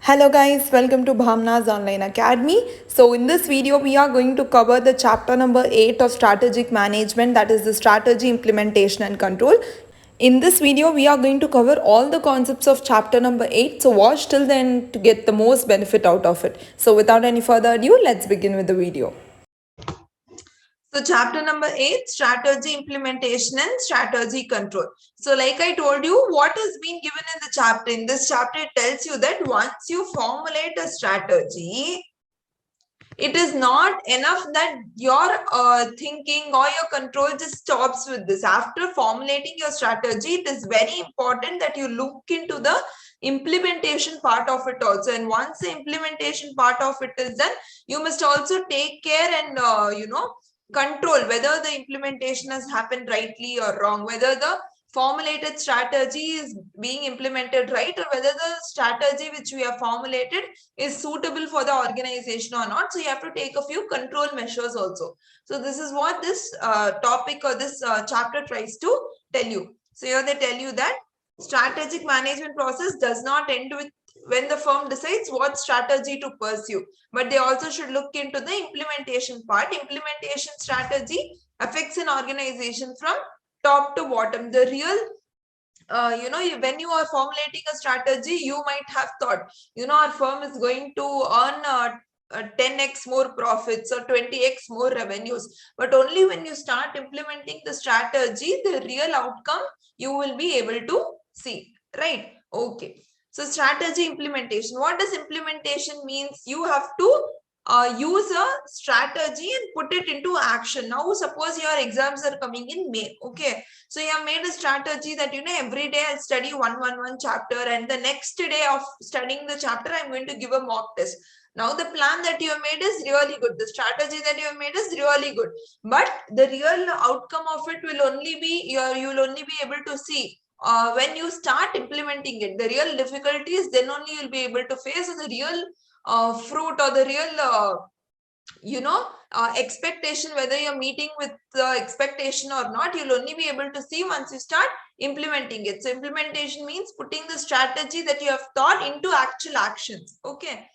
Hello guys, welcome to Bhamna's Online Academy. So in this video, we are going to cover the chapter number 8 of Strategic Management, that is the Strategy Implementation and Control. In this video, we are going to cover all the concepts of chapter number 8. So watch till the end to get the most benefit out of it. So without any further ado, let's begin with the video. So chapter number 8, strategy implementation and strategy control. So like I told you, what has been given in the chapter? In this chapter, it tells you that once you formulate a strategy, it is not enough that your thinking or your control just stops with this. After formulating your strategy, it is very important that you look into the implementation part of it also. And once the implementation part of it is done, you must also take care and control whether the implementation has happened rightly or wrong, whether the formulated strategy is being implemented right, or whether the strategy which we have formulated is suitable for the organization or not. So you have to take a few control measures also. So this is what this topic or this chapter tries to tell you. So here they tell you that strategic management process does not end with when the firm decides what strategy to pursue, but they also should look into the implementation part. Implementation strategy affects an organization from top to bottom. The real when you are formulating a strategy, you might have thought, our firm is going to earn 10x more profits or 20x more revenues, but only when you start implementing the strategy, the real outcome you will be able to see, right? Okay. So strategy implementation. What does implementation means? You have to use a strategy and put it into action. Now, suppose your exams are coming in May. Okay. So you have made a strategy that, every day I'll study one chapter, and the next day of studying the chapter, I'm going to give a mock test. Now, the plan that you have made is really good. The strategy that you have made is really good. But the real outcome of it will only be, you will only be able to see when you start implementing it. The real difficulties, then only you'll be able to face the real fruit or the real expectation, whether you're meeting with the expectation or not, you'll only be able to see once you start implementing it. So implementation means putting the strategy that you have thought into actual actions. Okay.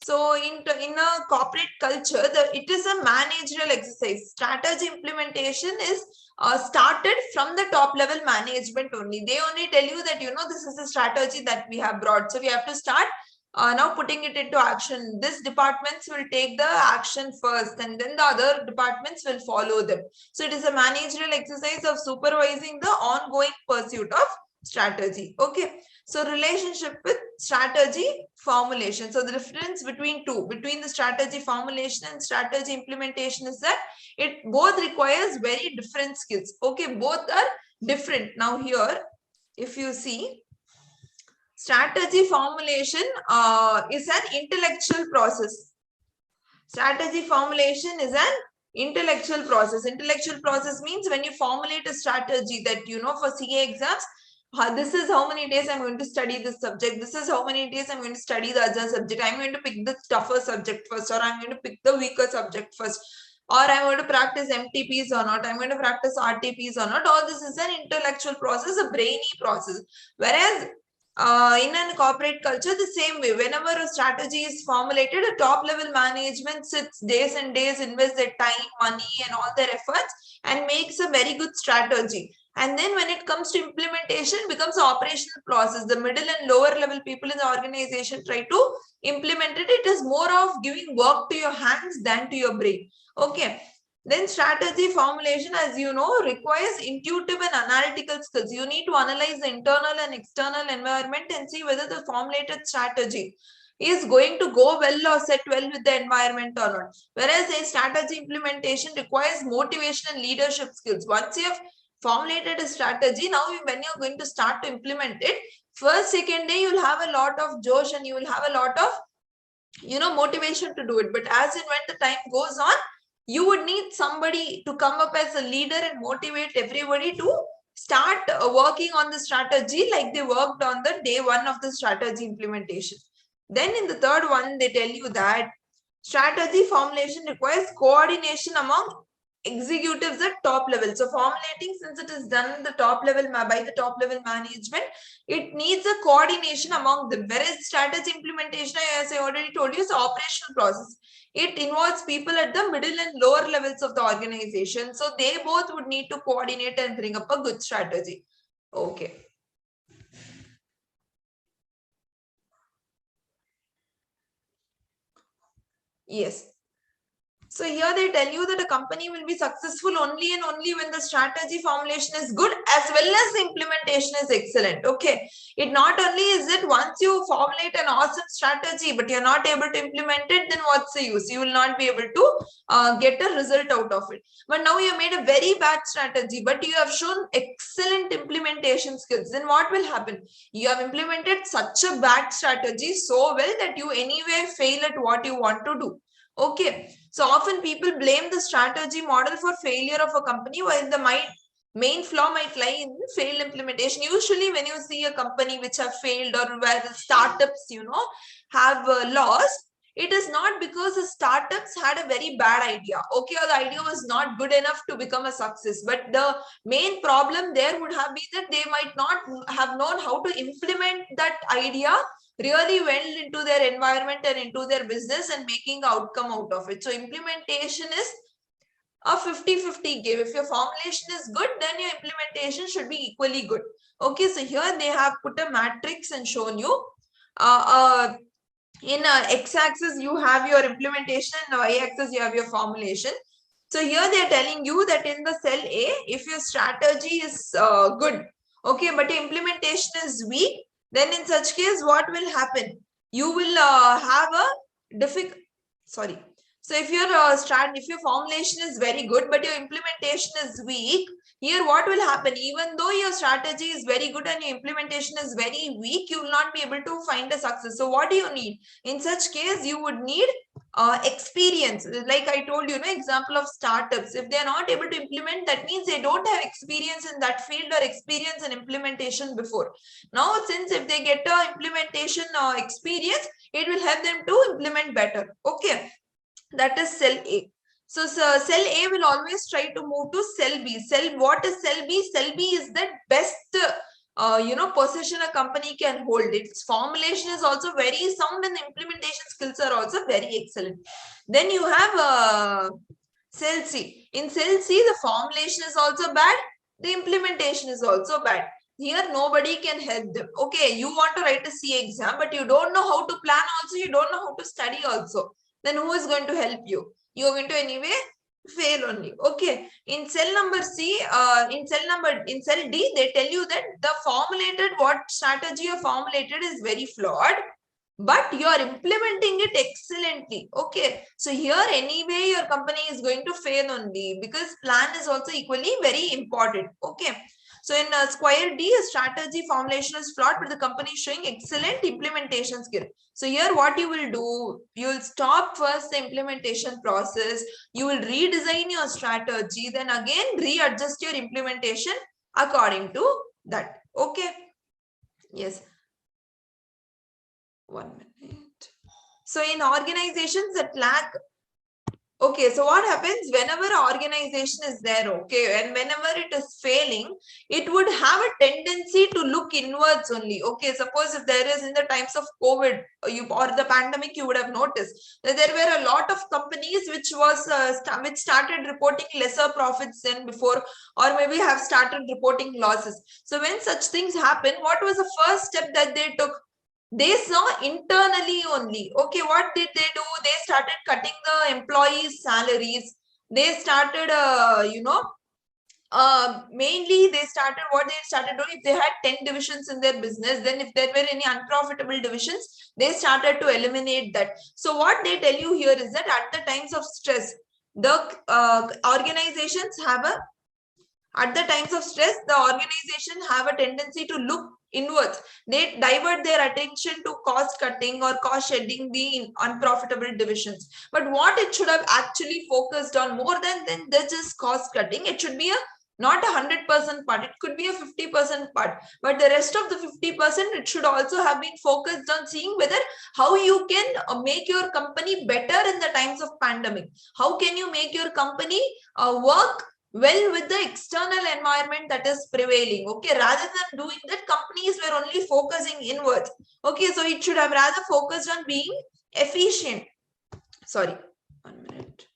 So in a corporate culture, it is a managerial exercise. Strategy implementation is started from the top level management only. They only tell you that, this is the strategy that we have brought. So we have to start now putting it into action. This departments will take the action first, and then the other departments will follow them. So it is a managerial exercise of supervising the ongoing pursuit of strategy. Okay. So relationship with strategy formulation. So the difference between the strategy formulation and strategy implementation is that it both requires very different skills. Okay. Both are different. Now here, if you see, strategy formulation is an intellectual process. Strategy formulation is an intellectual process. Intellectual process means when you formulate a strategy that, for CA exams, this is how many days I'm going to study this subject. This is how many days I'm going to study the other subject. I'm going to pick the tougher subject first, or I'm going to pick the weaker subject first, or I'm going to practice MTPs or not. I'm going to practice RTPs or not. All this is an intellectual process, a brainy process. Whereas in a corporate culture, the same way, whenever a strategy is formulated, a top level management sits days and days, invests their time, money, and all their efforts, and makes a very good strategy. And then when it comes to implementation, it becomes an operational process. The middle and lower level people in the organization try to implement it. It is more of giving work to your hands than to your brain. Okay. Then strategy formulation, as you know, requires intuitive and analytical skills. You need to analyze the internal and external environment and see whether the formulated strategy is going to go well or set well with the environment or not. Whereas a strategy implementation requires motivation and leadership skills. Once you have formulated a strategy, now when you're going to start to implement it, first, second day, you'll have a lot of josh and you will have a lot of, motivation to do it. But as and when the time goes on, you would need somebody to come up as a leader and motivate everybody to start working on the strategy like they worked on the day one of the strategy implementation. Then in the third one, they tell you that strategy formulation requires coordination among executives at top level. So formulating, since it is done at the top level by the top level management, it needs a coordination among them. Whereas strategy implementation, as I already told you, is an operational process. It involves people at the middle and lower levels of the organization. So they both would need to coordinate and bring up a good strategy. Okay. Yes. So here they tell you that a company will be successful only and only when the strategy formulation is good as well as the implementation is excellent. Okay. It not only is it once you formulate an awesome strategy, but you're not able to implement it, then what's the use? You will not be able to get a result out of it. But now you made a very bad strategy, but you have shown excellent implementation skills. Then what will happen? You have implemented such a bad strategy so well that you anyway fail at what you want to do. Okay, so often people blame the strategy model for failure of a company, while the main flaw might lie in failed implementation. Usually when you see a company which have failed or where the startups, have lost, it is not because the startups had a very bad idea. Okay, or the idea was not good enough to become a success. But the main problem there would have been that they might not have known how to implement that idea really well into their environment and into their business and making outcome out of it. So implementation is a 50-50 give. If your formulation is good, then your implementation should be equally good. Okay, so here they have put a matrix and shown you in x-axis you have your implementation, and y-axis you have your formulation. So here they are telling you that in the cell A, if your strategy is good, okay, but your implementation is weak, then in such case, what will happen? You will have a difficult, sorry. So if your formulation is very good, but your implementation is weak, here what will happen? Even though your strategy is very good and your implementation is very weak, you will not be able to find a success. So what do you need? In such case, you would need experience. Like I told you, example of startups. If they are not able to implement, that means they don't have experience in that field or experience in implementation before. Now, since if they get a implementation experience, it will help them to implement better. Okay, that is cell A. So cell A will always try to move to cell B. What is cell B? Cell B is the best position a company can hold. Its formulation is also very sound and the implementation skills are also very excellent. Then you have cell C. In cell C, the formulation is also bad. The implementation is also bad. Here, nobody can help them. Okay, you want to write a C exam, but you don't know how to plan also. You don't know how to study also. Then who is going to help you? You are going to anyway fail only. Okay, in cell number C, in cell D, they tell you that what strategy you formulated is very flawed, but you are implementing it excellently. Okay, so here anyway your company is going to fail only, because plan is also equally very important. Okay, so in square D, a strategy formulation is flawed, but the company is showing excellent implementation skill. So here what you will do, you will stop first the implementation process, you will redesign your strategy, then again readjust your implementation according to that. Okay, yes. 1 minute. So in organizations that lack, okay, so what happens whenever an organization is there, okay, and whenever it is failing, it would have a tendency to look inwards only. Okay, suppose if there is in the times of COVID or the pandemic, you would have noticed that there were a lot of companies which started reporting lesser profits than before, or maybe have started reporting losses. So when such things happen, what was the first step that they took? They saw internally only. Okay, what did they do? They started cutting the employees' salaries. They started, mainly they started doing. If they had 10 divisions in their business, then if there were any unprofitable divisions, they started to eliminate that. So what they tell you here is that at the times of stress, the organizations have a tendency to look inwards. They divert their attention to cost cutting or cost shedding the unprofitable divisions. But what it should have actually focused on more than just cost cutting, it should be a Not 100% part, it could be a 50% part, but the rest of the 50%, it should also have been focused on seeing whether how you can make your company better in the times of pandemic. How can you make your company work well with the external environment that is prevailing? Okay, rather than doing that, companies were only focusing inwards. Okay, so it should have rather focused on being efficient. Sorry, 1 minute.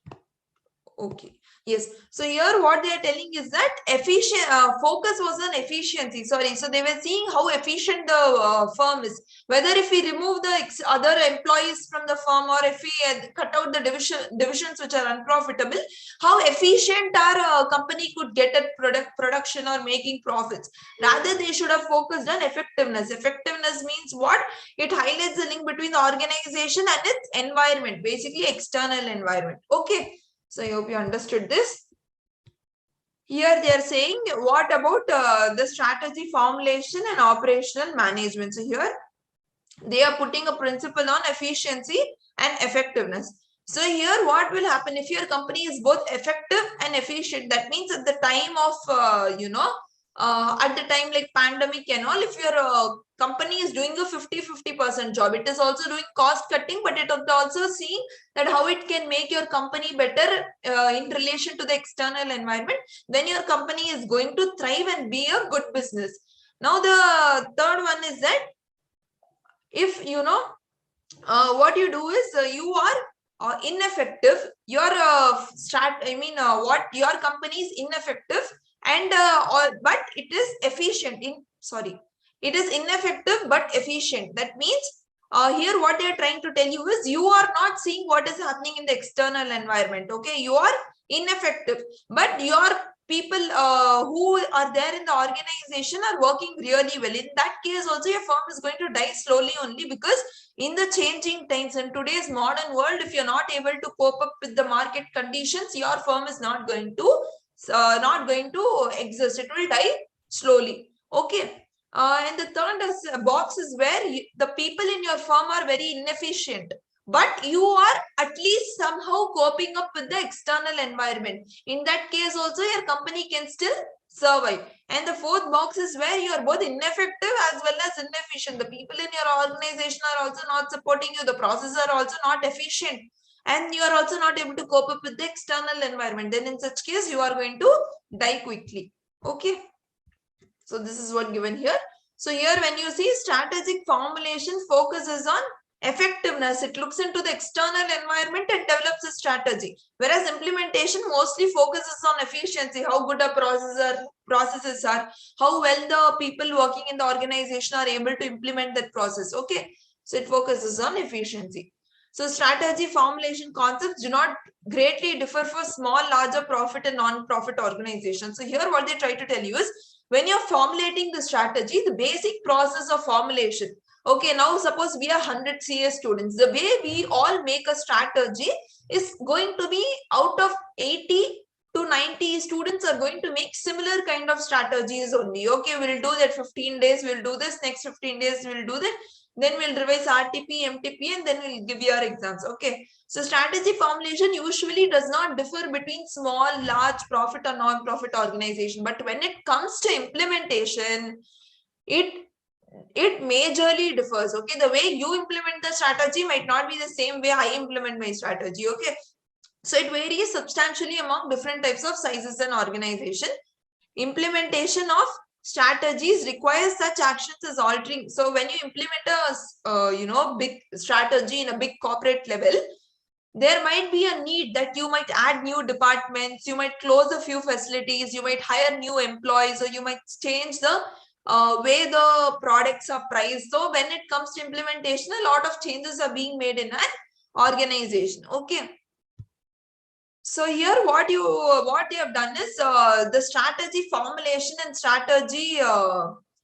Okay. Yes. So here what they are telling is that efficient focus was on efficiency. Sorry. So they were seeing how efficient the firm is. Whether if we remove the other employees from the firm, or if we cut out the divisions which are unprofitable, how efficient our company could get at production or making profits. Rather, they should have focused on effectiveness. Effectiveness means what? It highlights the link between the organization and its environment, basically external environment. Okay. So I hope you understood this. Here they are saying what about the strategy formulation and operational management. So here they are putting a principle on efficiency and effectiveness. So here what will happen if your company is both effective and efficient? That means at the time of, at the time like pandemic and all, if your company is doing a 50-50% job, it is also doing cost cutting, but it is also seeing that how it can make your company better in relation to the external environment, then your company is going to thrive and be a good business. Now the third one is that if you know what you do is you are ineffective, your what your company is ineffective, and but it is efficient in it is ineffective but efficient. That means here what they are trying to tell you is you are not seeing what is happening in the external environment. Okay, you are ineffective, but your people who are there in the organization are working really well. In that case also your firm is going to die slowly, only because in the changing times, in today's modern world, if you're not able to cope up with the market conditions, your firm is not going to exist. It will die slowly. Okay. And the third box is where the people in your firm are very inefficient, but you are at least somehow coping up with the external environment. In that case also your company can still survive. And the fourth box is where you are both ineffective as well as inefficient. The people in your organization are also not supporting you. The processes are also not efficient, and you are also not able to cope up with the external environment. Then in such case you are going to die quickly. Okay. So this is what given here. So here when you see strategic formulation focuses on effectiveness, it looks into the external environment and develops a strategy, whereas implementation mostly focuses on efficiency, how good a processes are, how well the people working in the organization are able to implement that process. Okay, so it focuses on efficiency. So strategy formulation concepts do not greatly differ for small, larger profit and non-profit organizations. So here what they try to tell you is, when you're formulating the strategy, the basic process of formulation. Okay, now suppose we are 100 CS students. The way we all make a strategy is going to be out of 80 to 90 students are going to make similar kind of strategies only. Okay, we'll do that 15 days, we'll do this, next 15 days, we'll do that. Then we'll revise RTP, MTP, and then we'll give your exams. Okay. So strategy formulation usually does not differ between small, large, profit or non-profit organization. But when it comes to implementation, it majorly differs. Okay, the way you implement the strategy might not be the same way I implement my strategy. Okay, so it varies substantially among different types of sizes and organization. Implementation of strategies requires such actions as altering. So when you implement a big strategy in a big corporate level, there might be a need that you might add new departments, you might close a few facilities, you might hire new employees, or you might change the way the products are priced. So when it comes to implementation, a lot of changes are being made in an organization. Okay. So here what you have done is the strategy formulation and strategy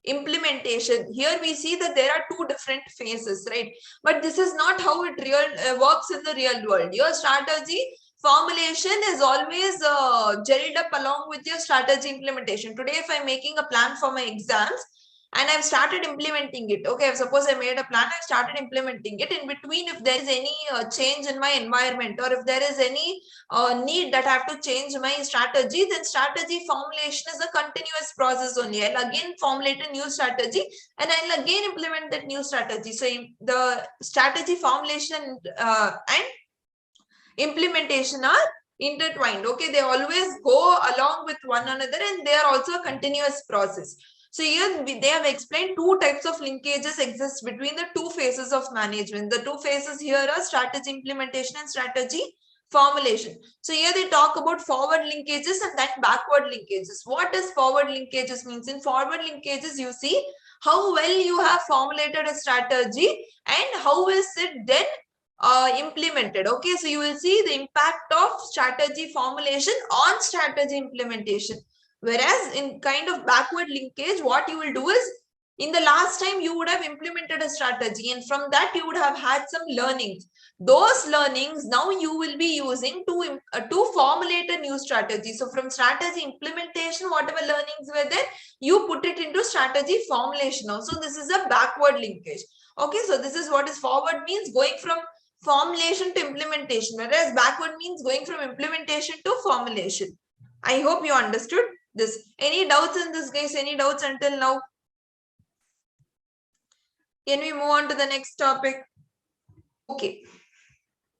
implementation. Here we see that there are two different phases, right? But this is not how it works in the real world. Your strategy formulation is always gelled up along with your strategy implementation. Today, if I'm making a plan for my exams, and I've started implementing it. Okay, suppose I made a plan, I started implementing it. In between, if there is any change in my environment, or if there is any need that I have to change my strategy, then strategy formulation is a continuous process only. I'll again formulate a new strategy and I'll again implement that new strategy. So the strategy formulation and implementation are intertwined. Okay, they always go along with one another and they are also a continuous process. So here they have explained two types of linkages exist between the two phases of management. The two phases here are strategy implementation and strategy formulation. So here they talk about forward linkages and then backward linkages. What does forward linkages means? In forward linkages, you see how well you have formulated a strategy and how is it then implemented. Okay, so you will see the impact of strategy formulation on strategy implementation. Whereas in kind of backward linkage, what you will do is, in the last time you would have implemented a strategy and from that you would have had some learnings. Those learnings now you will be using to formulate a new strategy. So from strategy implementation, whatever learnings were there, you put it into strategy formulation now. So this is a backward linkage. Okay, so this is what is forward means, going from formulation to implementation, whereas backward means going from implementation to formulation. I hope you understood this. Any doubts in this, guys? Any doubts until now? Can we move on to the next topic? Okay.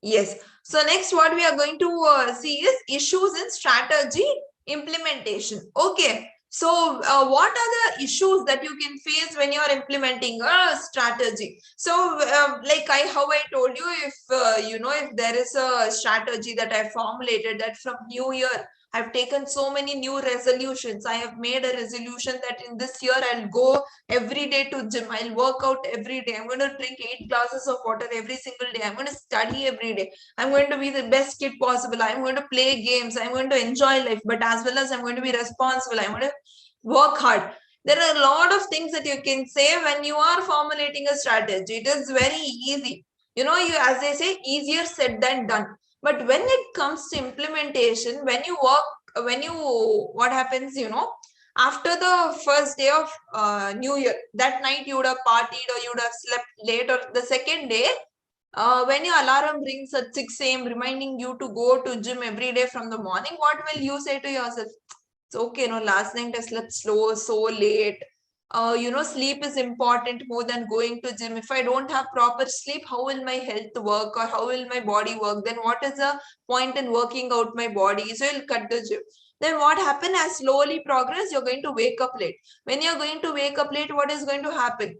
Yes. So next what we are going to see is issues in strategy implementation. Okay. So what are the issues that you can face when you are implementing a strategy? So like how I told you, if if there is a strategy that I formulated, that from new year I've taken so many new resolutions. I have made a resolution that in this year I'll go every day to gym. I'll work out every day. I'm going to drink 8 glasses of water every single day. I'm going to study every day. I'm going to be the best kid possible. I'm going to play games. I'm going to enjoy life, but as well as I'm going to be responsible. I'm going to work hard. There are a lot of things that you can say when you are formulating a strategy. It is very easy. As they say, easier said than done. But when it comes to implementation, what happens, after the first day of New Year, that night you would have partied or you would have slept late, or the second day, when your alarm rings at 6 a.m. reminding you to go to gym every day from the morning, what will you say to yourself? It's okay, last night I slept so late. Sleep is important more than going to gym. If I don't have proper sleep, how will my health work or how will my body work? Then what is the point in working out my body? So you'll cut the gym. Then what happen, as slowly progress, you're going to wake up late. When you're going to wake up late, what is going to happen?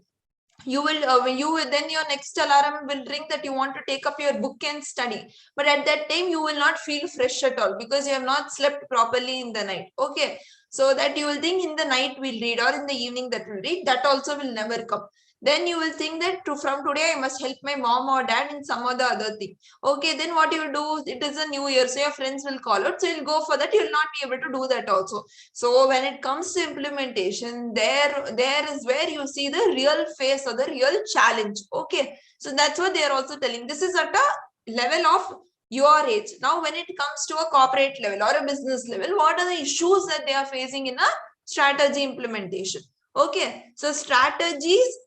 Then your next alarm will ring that you want to take up your book and study, but at that time you will not feel fresh at all because you have not slept properly in the night. Okay, so that you will think in the night we'll read, or in the evening that we'll read, that also will never come. Then you will think that from today I must help my mom or dad in some other thing. Okay, then what you do, it is a new year, so your friends will call out, so you'll go for that. You'll not be able to do that also. So when it comes to implementation, there is where you see the real face or the real challenge. Okay, so that's what they are also telling. This is at a level of your age. Now when it comes to a corporate level or a business level, what are the issues that they are facing in a strategy implementation? Okay, so strategies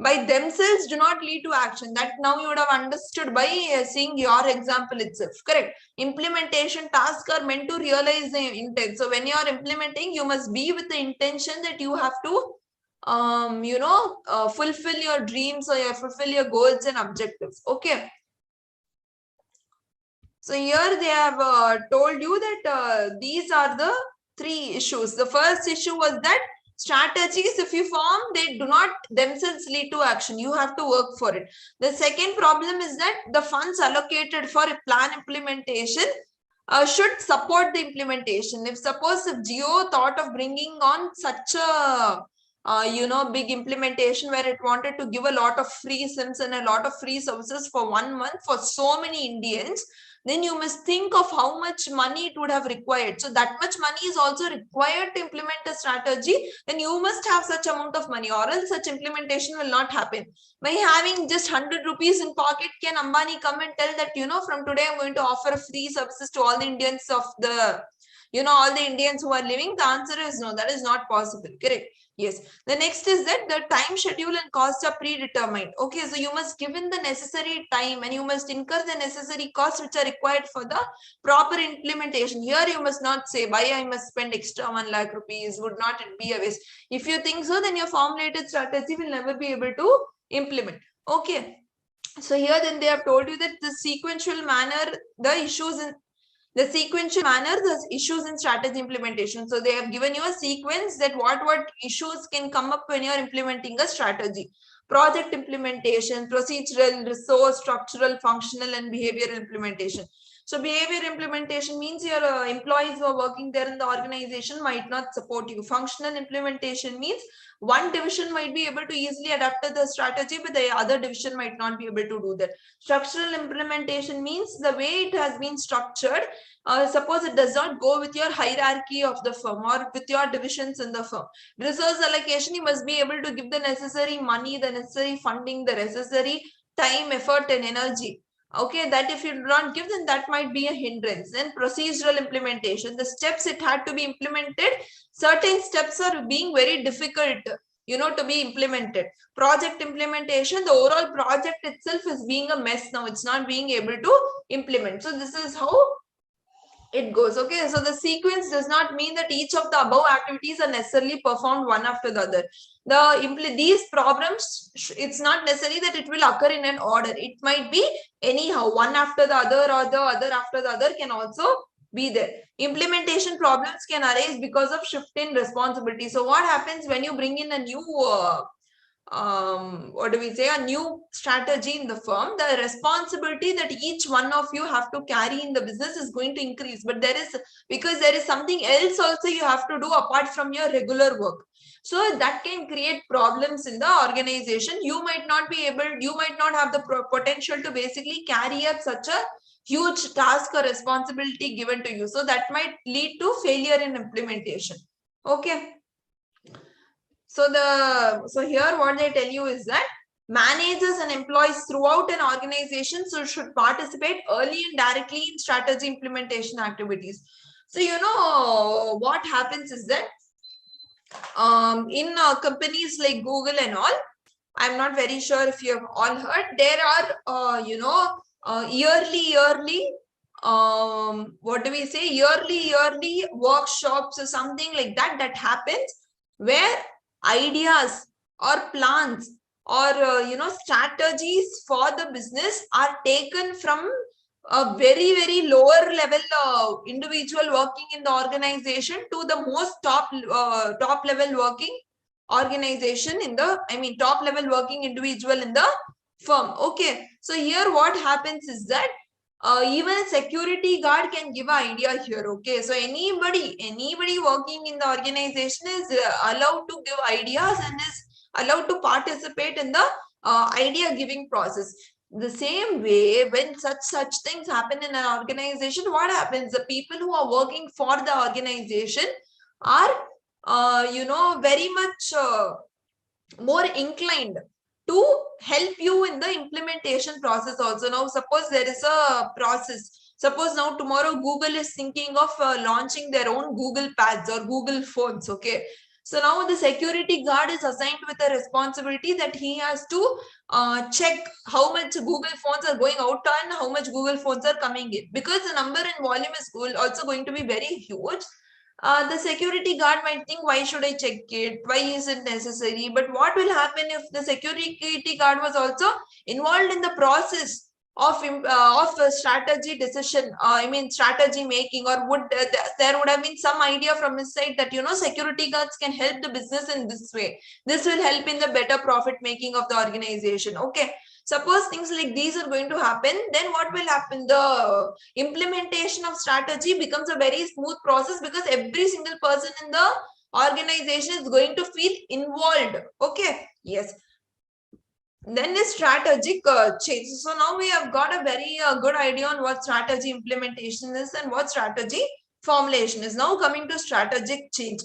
by themselves do not lead to action. That now you would have understood by seeing your example itself. Correct. Implementation tasks are meant to realize the intent. So when you are implementing, you must be with the intention that you have to fulfill your dreams or fulfill your goals and objectives. Okay. So here they have told you that these are the 3 issues. The first issue was that strategies, if you form, they do not themselves lead to action. You have to work for it. The second problem is that the funds allocated for a plan implementation should support the implementation. If Jio thought of bringing on such a big implementation where it wanted to give a lot of free SIMs and a lot of free services for 1 month for so many Indians, then you must think of how much money it would have required. So that much money is also required to implement a strategy. Then you must have such amount of money, or else such implementation will not happen. By having just 100 rupees in pocket, can Ambani come and tell that, from today I'm going to offer free services to all the Indians of the, all the Indians who are living? The answer is no, that is not possible. Correct. Yes. The next is that the time, schedule and cost are predetermined. Okay, so you must give in the necessary time and you must incur the necessary costs which are required for the proper implementation. Here you must not say why I must spend extra 1 lakh rupees, would not it be a waste. If you think so, then your formulated strategy will never be able to implement. Okay. So here then they have told you that the sequential manner, the issues in the issues in strategy implementation. So they have given you a sequence that what issues can come up when you are implementing a strategy. Project implementation, procedural, resource, structural, functional, and behavioral implementation. So behavior implementation means your employees who are working there in the organization might not support you. Functional implementation means one division might be able to easily adapt to the strategy, but the other division might not be able to do that. Structural implementation means the way it has been structured. Suppose it does not go with your hierarchy of the firm or with your divisions in the firm. Resource allocation, you must be able to give the necessary money, the necessary funding, the necessary time, effort, and energy. Okay, that if you do not give, then that might be a hindrance. Then procedural implementation, the steps it had to be implemented, certain steps are being very difficult, to be implemented. Project implementation, the overall project itself is being a mess now. It's not being able to implement. So this is how it goes. Okay, so the sequence does not mean that each of the above activities are necessarily performed one after the other. These problems, it's not necessary that it will occur in an order. It might be anyhow, one after the other or the other after the other can also be there. Implementation problems can arise because of shift in responsibility. So what happens when you bring in a new a new strategy in the firm? The responsibility that each one of you have to carry in the business is going to increase, but because there is something else also you have to do apart from your regular work. So that can create problems in the organization. You might not have the potential to basically carry up such a huge task or responsibility given to you. So that might lead to failure in implementation. Okay. So here what they tell you is that managers and employees throughout an organization should participate early and directly in strategy implementation activities. So what happens is that in companies like Google and all, I'm not very sure if you have all heard, there are yearly yearly workshops or something like that happens, where ideas or plans or strategies for the business are taken from a very lower level individual working in the organization to the most top level working organization in the top level working individual in the firm. Okay, so here what happens is that even a security guard can give an idea here. Okay, so anybody working in the organization is allowed to give ideas and is allowed to participate in the idea giving process. The same way, when such things happen in an organization, what happens? The people who are working for the organization are very much more inclined to help you in the implementation process also. Now suppose there is a process, suppose now tomorrow Google is thinking of launching their own Google pads or Google phones. Okay, so now the security guard is assigned with a responsibility that he has to check how much Google phones are going out and how much Google phones are coming in, because the number and volume is also going to be very huge. The security guard might think, why should I check it? Why is it necessary? But what will happen if the security guard was also involved in the process of a strategy decision, strategy making, or there would have been some idea from his side that security guards can help the business in this way. This will help in the better profit making of the organization. Okay, suppose things like these are going to happen, then what will happen? The implementation of strategy becomes a very smooth process, because every single person in the organization is going to feel involved. Okay, yes. Then is strategic change. So now we have got a very good idea on what strategy implementation is and what strategy formulation is. Now coming to strategic change.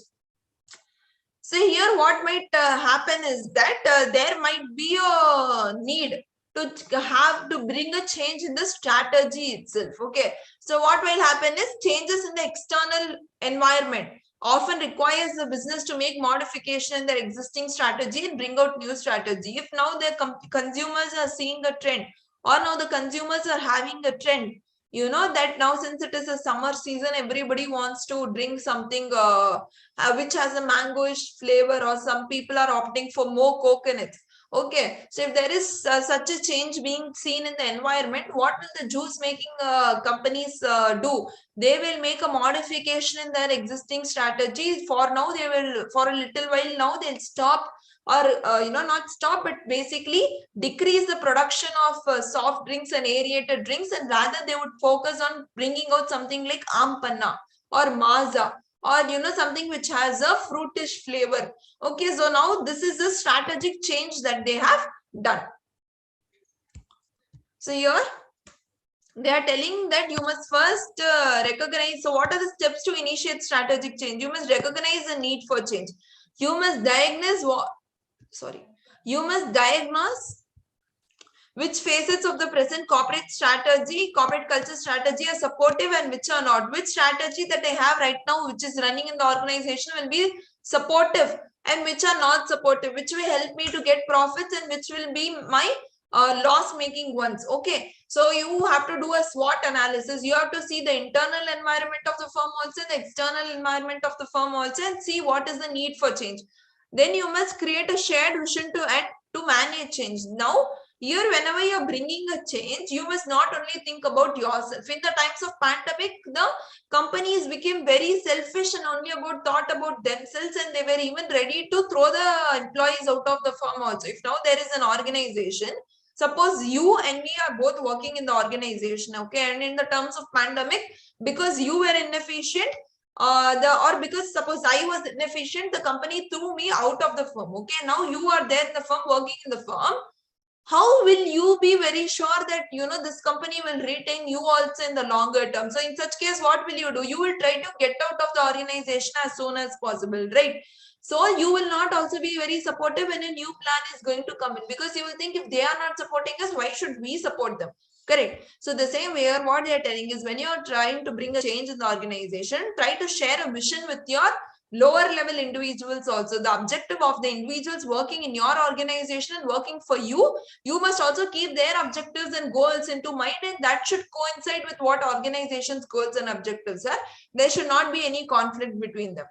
So here what might happen is that there might be a need to bring a change in the strategy itself. Okay, so what will happen is changes in the external environment often requires the business to make modification in their existing strategy and bring out new strategy. If now their consumers are seeing a trend, or now the consumers are having a trend, you know that now since it is a summer season, everybody wants to drink something which has a mangoish flavor, or some people are opting for more coconuts. Okay, so if there is such a change being seen in the environment, what will the juice making companies do? They will make a modification in their existing strategy. For now, they will, for a little while now, they'll stop, or not stop, but basically decrease the production of soft drinks and aerated drinks, and rather they would focus on bringing out something like ampanna or maza, or something which has a fruitish flavor. Okay, so now this is the strategic change that they have done. So here they are telling that you must first recognize. So what are the steps to initiate strategic change? You must recognize the need for change. You must diagnose which facets of the present corporate culture strategy are supportive and which are not. Which strategy that I have right now, which is running in the organization, will be supportive, and which are not supportive, which will help me to get profits, and which will be my loss-making ones. Okay, so you have to do a SWOT analysis. You have to see the internal environment of the firm also, the external environment of the firm also, and see what is the need for change. Then you must create a shared vision to manage change. Now, here, whenever you're bringing a change, you must not only think about yourself. In the times of pandemic, the companies became very selfish and only thought about themselves, and they were even ready to throw the employees out of the firm also. If now there is an organization, suppose you and me are both working in the organization, okay, and in the terms of pandemic, because you were inefficient, or because suppose I was inefficient, the company threw me out of the firm. Okay, now you are there in the firm, working in the firm. How will you be very sure that this company will retain you also in the longer term? So in such case, what will you do? You will try to get out of the organization as soon as possible, right? So you will not also be very supportive when a new plan is going to come in, because you will think, if they are not supporting us, why should we support them? Correct. So the same way, what they are telling is, when you are trying to bring a change in the organization, try to share a vision with your lower level individuals also. The objective of the individuals working in your organization and working for you, you must also keep their objectives and goals into mind, and that should coincide with what organization's goals and objectives are. There should not be any conflict between them.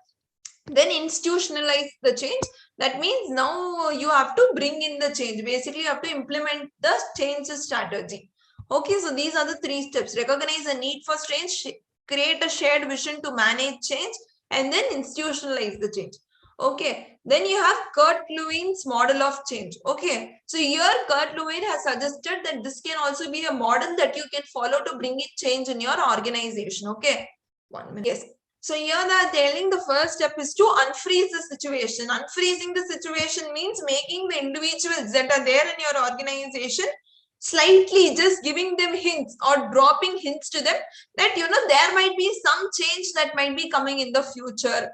Then institutionalize the change. That means now you have to bring in the change. Basically, you have to implement the change strategy. Okay, so these are the 3 steps. Recognize the need for change, create a shared vision to manage change, and then institutionalize the change. Okay, then you have Kurt Lewin's model of change. Okay, so here Kurt Lewin has suggested that this can also be a model that you can follow to bring in change in your organization. Okay, 1 minute. Yes. So here they are telling the first step is to unfreeze the situation. Unfreezing the situation means making the individuals that are there in your organization slightly, just giving them hints or dropping hints to them that there might be some change that might be coming in the future.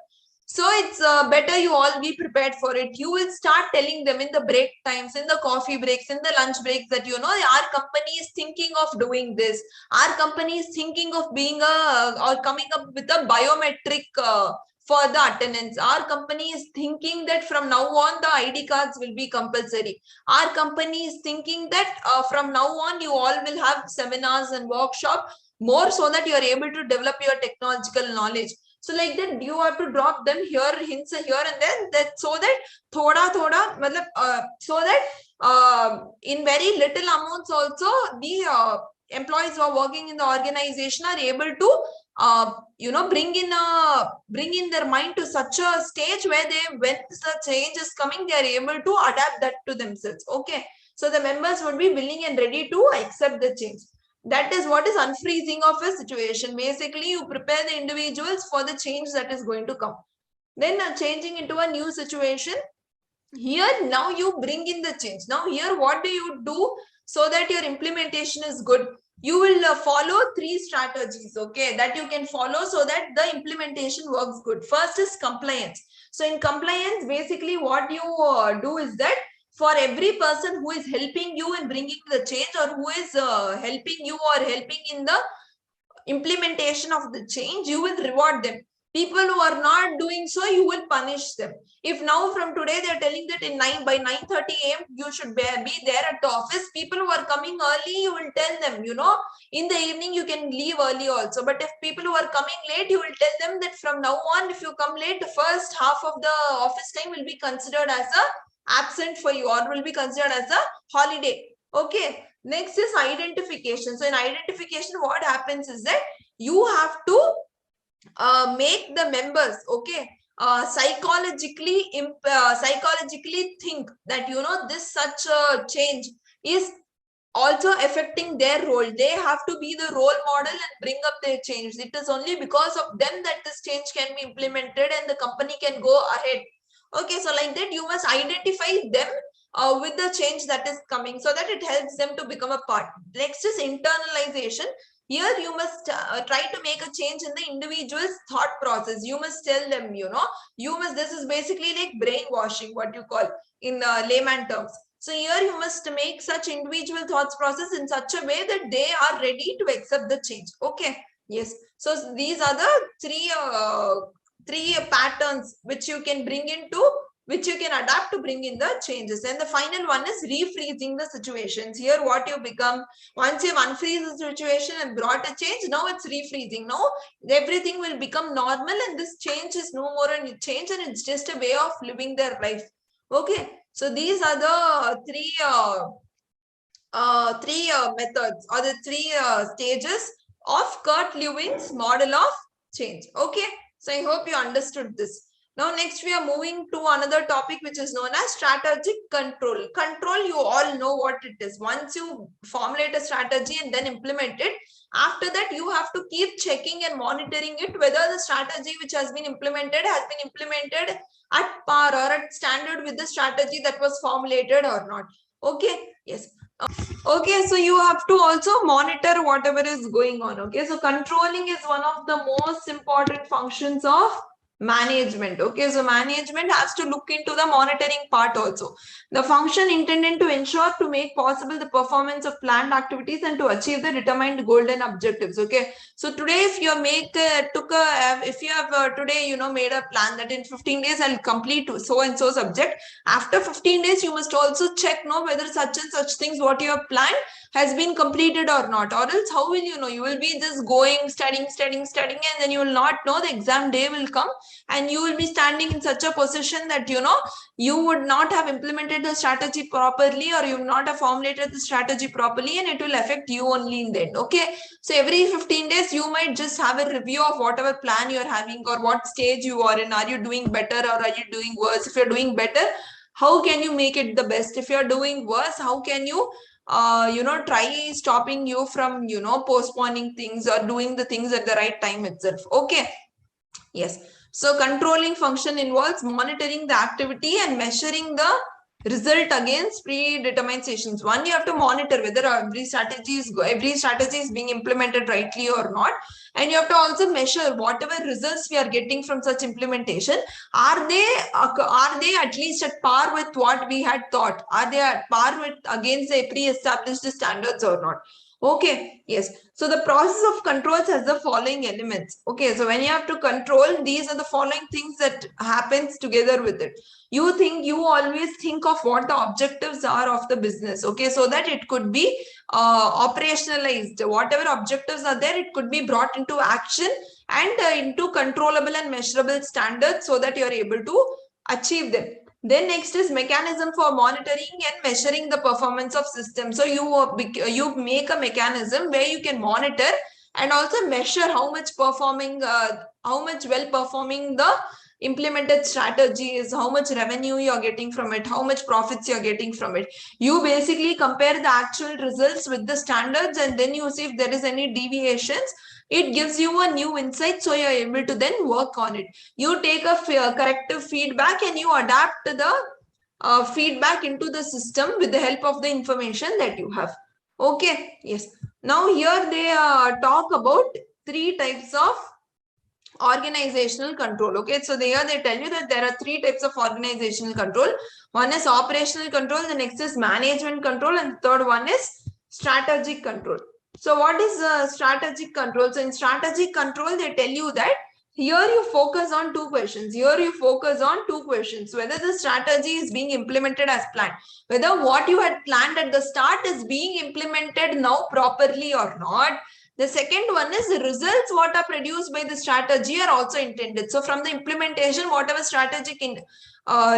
So it's better you all be prepared for it. You will start telling them in the break times, in the coffee breaks, in the lunch breaks, that our company is thinking of doing this. Our company is thinking of being or coming up with a biometric for the attendance. Our company is thinking that from now on the ID cards will be compulsory. Our company is thinking that from now on you all will have seminars and workshops more, so that you are able to develop your technological knowledge. So like that, you have to drop them here, hints here and there, that so that so that in very little amounts also the employees who are working in the organization are able to bring in their mind to such a stage where when the change is coming, they are able to adapt that to themselves. Okay, so the members would be willing and ready to accept the change. That is what is unfreezing of a situation. Basically, you prepare the individuals for the change that is going to come. Then changing into a new situation. Here, now you bring in the change. Now here, what do you do so that your implementation is good? You will follow 3 strategies, okay, that you can follow so that the implementation works good. First is compliance. So in compliance, basically what you do is that, for every person who is helping you in bringing the change, or who is helping you or helping in the implementation of the change, you will reward them. People who are not doing so, you will punish them. If now from today they are telling that by 9:30 a.m. you should be there at the office, people who are coming early, you will tell them, in the evening you can leave early also. But if people who are coming late, you will tell them that from now on, if you come late, the first half of the office time will be considered as a absent for you, or will be considered as a holiday. Okay. Next is identification. So in identification, what happens is that you have to make the members, okay, psychologically think that this such a change is also affecting their role. They have to be the role model and bring up their change. It is only because of them that this change can be implemented and the company can go ahead. Okay, so like that you must identify them with the change that is coming, so that it helps them to become a part. Next is internalization. Here you must try to make a change in the individual's thought process. You must tell them, this is basically like brainwashing, what you call in layman terms. So here you must make such individual thoughts process in such a way that they are ready to accept the change. Okay. Yes. So these are the three patterns which you can bring into, which you can adapt to bring in the changes. And the final one is refreezing the situations. Here what you become, once you've unfreezed the situation and brought a change, now it's refreezing. Now everything will become normal and this change is no more a change and it's just a way of living their life. Okay. So these are the three methods, or the three stages of Kurt Lewin's model of change. Okay. So I hope you understood this. Now next we are moving to another topic which is known as strategic control. Control, you all know what it is. Once you formulate a strategy and then implement it, after that you have to keep checking and monitoring it, whether the strategy which has been implemented at par or at standard with the strategy that was formulated or not. Okay. Yes. Okay, so you have to also monitor whatever is going on. Okay, so controlling is one of the most important functions of management. Okay, so management has to look into the monitoring part also. The function intended to ensure to make possible the performance of planned activities and to achieve the determined goal and objectives. Okay, so today if you have today made a plan that in 15 days I'll complete so and so subject. After 15 days you must also check whether such and such things what you have planned has been completed or not, or else how will you know? You will be just going studying and then you will not know. The exam day will come and you will be standing in such a position that you would not have implemented the strategy properly, or you would not have formulated the strategy properly, and it will affect you only in the end. Okay, so every 15 days you might just have a review of whatever plan you're having or what stage you are in. Are you doing better or are you doing worse? If you're doing better, how can you make it the best? If you're doing worse, how can you try stopping you from postponing things or doing the things at the right time itself. Okay. Yes. So controlling function involves monitoring the activity and measuring the result against predetermined sessions. One, you have to monitor whether every strategy is being implemented rightly or not, and you have to also measure whatever results we are getting from such implementation. Are they at least at par with what we had thought? Are they at par with against the pre-established standards or not? Okay. Yes. So the process of controls has the following elements. Okay. So when you have to control, these are the following things that happens together with it. You always think of what the objectives are of the business. Okay. So that it could be operationalized. Whatever objectives are there, it could be brought into action and into controllable and measurable standards so that you are able to achieve them. Then next is mechanism for monitoring and measuring the performance of systems. So you make a mechanism where you can monitor and also measure how much well performing the implemented strategy is, how much revenue you're getting from it, how much profits you're getting from it. You basically compare the actual results with the standards and then you see if there is any deviations. It gives you a new insight, so you're able to then work on it. You take a corrective feedback and you adapt the feedback into the system with the help of the information that you have. Okay. Yes. Now here they talk about three types of organizational control. Okay, so they tell you that there are three types of organizational control. One is operational control, the next is management control, and the third one is strategic control. So what is strategic control? So in strategic control, they tell you that Here you focus on two questions. Whether the strategy is being implemented as planned, whether what you had planned at the start is being implemented now properly or not. The second one is the results what are produced by the strategy are also intended. So from the implementation, whatever strategic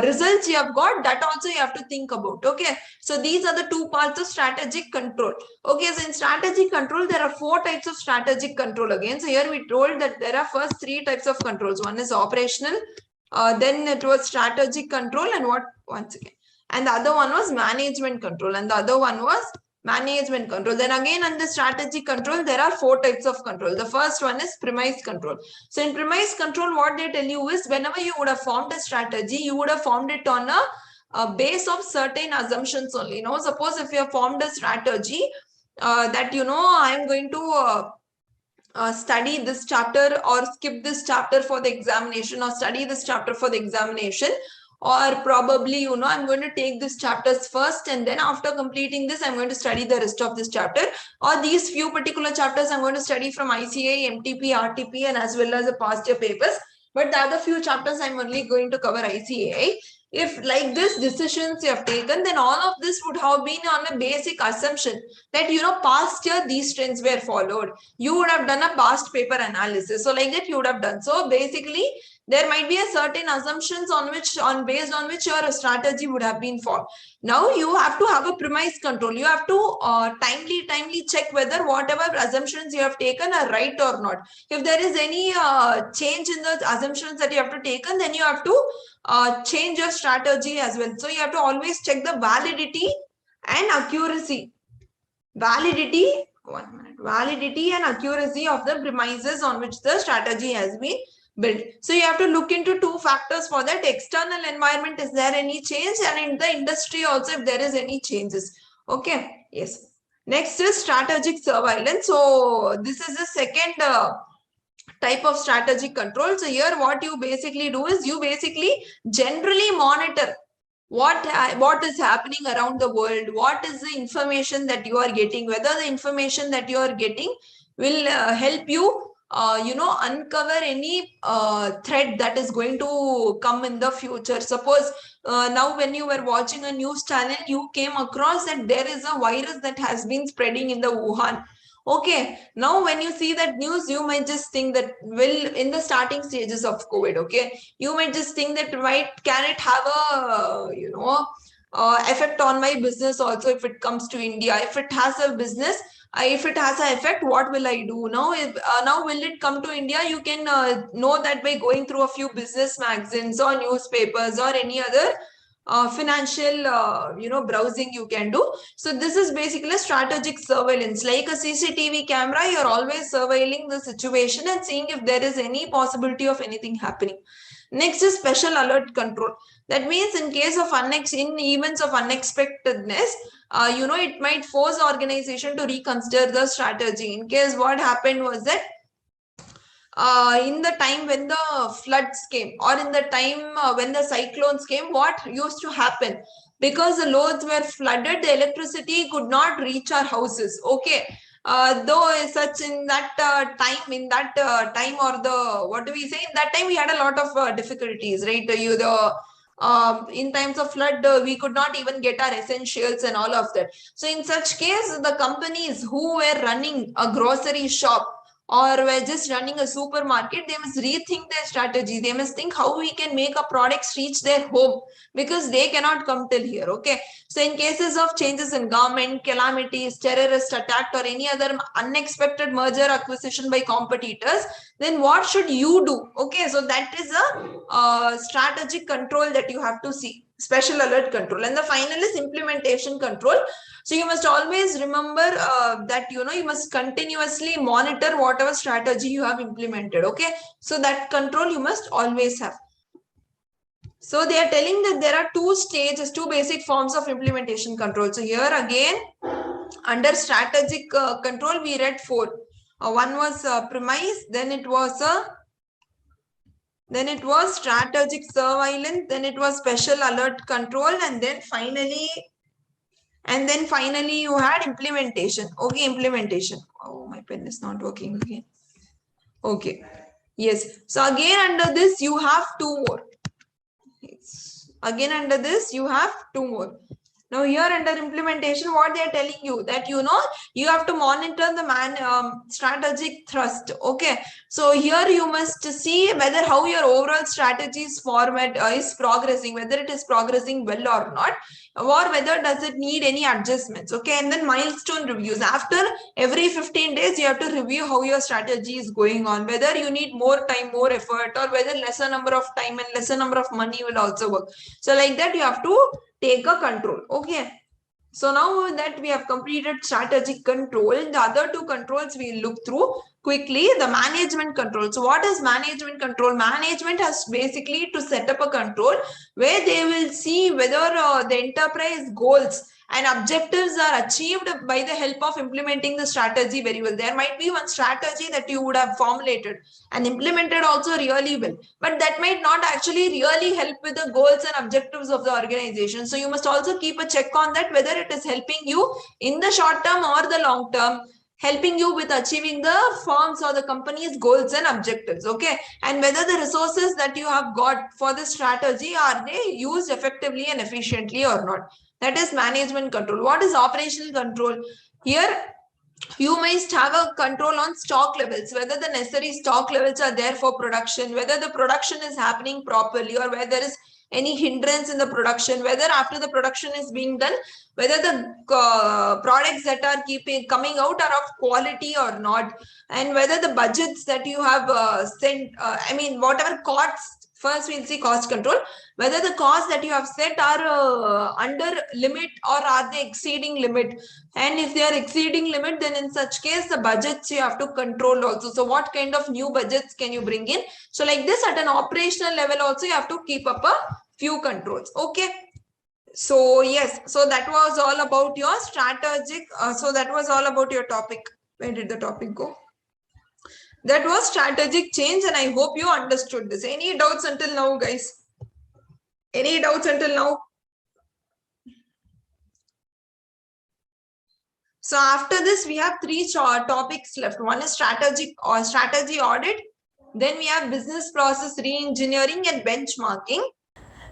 results you have got, that also you have to think about. Okay, so these are the two parts of strategic control. Okay, so in strategic control, there are 4 types of strategic control again. So here we told that there are first 3 types of controls. One is operational, then it was strategic control, and once again. And the other one was management control, and the other one was management control. Then again, under strategic control, there are 4 types of control. The first one is premise control. So in premise control, what they tell you is whenever you would have formed a strategy, you would have formed it on a base of certain assumptions only. You know, suppose if you have formed a strategy that I am going to study this chapter or skip this chapter for the examination, or study this chapter for the examination, or probably I'm going to take this chapters first, and then after completing this I'm going to study the rest of this chapter, or these few particular chapters I'm going to study from ICA, MTP, RTP, and as well as the past year papers, but the other few chapters I'm only going to cover ICA. If like this decisions you have taken, then all of this would have been on a basic assumption that past year these trends were followed. You would have done a past paper analysis, so like that you would have done. So basically there might be a certain assumptions based on which your strategy would have been formed. Now you have to have a premise control. You have to timely check whether whatever assumptions you have taken are right or not. If there is any change in the assumptions that you have to taken, then you have to change your strategy as well. So you have to always check the validity and accuracy. Validity and accuracy of the premises on which the strategy has been built. So you have to look into 2 factors for that: external environment, is there any change, and in the industry also if there is any changes. Okay, yes. Next is strategic surveillance. So this is the second type of strategic control. So here what you basically do is you basically generally monitor what is happening around the world, what is the information that you are getting, whether the information that you are getting will help you uncover any threat that is going to come in the future. Suppose now when you were watching a news channel, you came across that there is a virus that has been spreading in the Wuhan. Okay, now when you see that news, you might just think that, well, in the starting stages of COVID, okay, you might just think that can it have a effect on my business also if it comes to India? If it has a business, if it has an effect, what will I do now? If now will it come to India? You can know that by going through a few business magazines or newspapers or any other financial browsing you can do. So this is basically a strategic surveillance. Like a CCTV camera, you're always surveilling the situation and seeing if there is any possibility of anything happening. Next is special alert control. That means in case of in events of unexpectedness, it might force the organization to reconsider the strategy. In case what happened was that in the time when the floods came, or in the time when the cyclones came, what used to happen? Because the loads were flooded, the electricity could not reach our houses. Okay, though such in that time, or the what do we say, in that time we had a lot of difficulties, right? In times of flood, we could not even get our essentials and all of that. So in such case, the companies who were running a grocery shop or were just running a supermarket, they must rethink their strategy. They must think how we can make our products reach their home, because they cannot come till here. Okay, so in cases of changes in government, calamities, terrorist attack, or any other unexpected merger acquisition by competitors, then what should you do? Okay, so that is a strategic control that you have to see, special alert control. And the final is implementation control. So you must always remember that you must continuously monitor whatever strategy you have implemented. Okay, so that control you must always have. So they are telling that there are 2 stages, 2 basic forms of implementation control. So here again, under strategic control, we read 4. One was premise, then it was strategic surveillance, then it was special alert control, and then finally you had implementation. Okay, implementation. Oh, my pen is not working again. Okay. Yes. So again under this you have two more. Again under this you have two more. Now here under implementation, what they are telling you that you have to monitor the strategic thrust. Okay, so here you must see whether how your overall strategies format is progressing, whether it is progressing well or not, or whether does it need any adjustments. Okay, and then milestone reviews. After every 15 days, you have to review how your strategy is going on, whether you need more time, more effort, or whether lesser number of time and lesser number of money will also work. So like that, you have to take a control. Okay, so now that we have completed strategic control, the other two controls we look through quickly. The management control. So what is management control? Management has basically to set up a control where they will see whether the enterprise goals and objectives are achieved by the help of implementing the strategy very well. There might be one strategy that you would have formulated and implemented also really well, but that might not actually really help with the goals and objectives of the organization. So you must also keep a check on that, whether it is helping you in the short term or the long term, helping you with achieving the firm's or the company's goals and objectives. Okay, and whether the resources that you have got for the strategy, are they used effectively and efficiently or not. That is management control. What is operational control? Here you must have a control on stock levels, whether the necessary stock levels are there for production, whether the production is happening properly, or whether there is any hindrance in the production, whether after the production is being done, whether the products that are keeping coming out are of quality or not, and whether the budgets that you have sent, whatever costs. First, we'll see cost control, whether the costs that you have set are under limit or are they exceeding limit. And if they are exceeding limit, then in such case, the budgets you have to control also. So what kind of new budgets can you bring in? So like this, at an operational level also, you have to keep up a few controls. Okay. So yes, so that was all about your strategic. So that was all about your topic. Where did the topic go? That was strategic change, and I hope you understood this. Any doubts until now, guys? Any doubts until now? So after this, we have three topics left. One is strategic or strategy audit. Then we have business process re-engineering and benchmarking.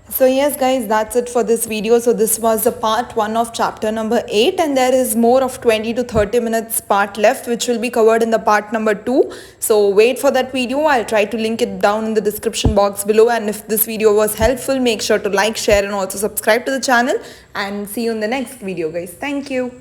So yes guys, that's it for this video. So this was the part 1 of chapter number 8, and there is more of 20 to 30 minutes part left, which will be covered in the part number 2. So wait for that video. I'll try to link it down in the description box below, and if this video was helpful, make sure to like, share and also subscribe to the channel, and see you in the next video guys. Thank you.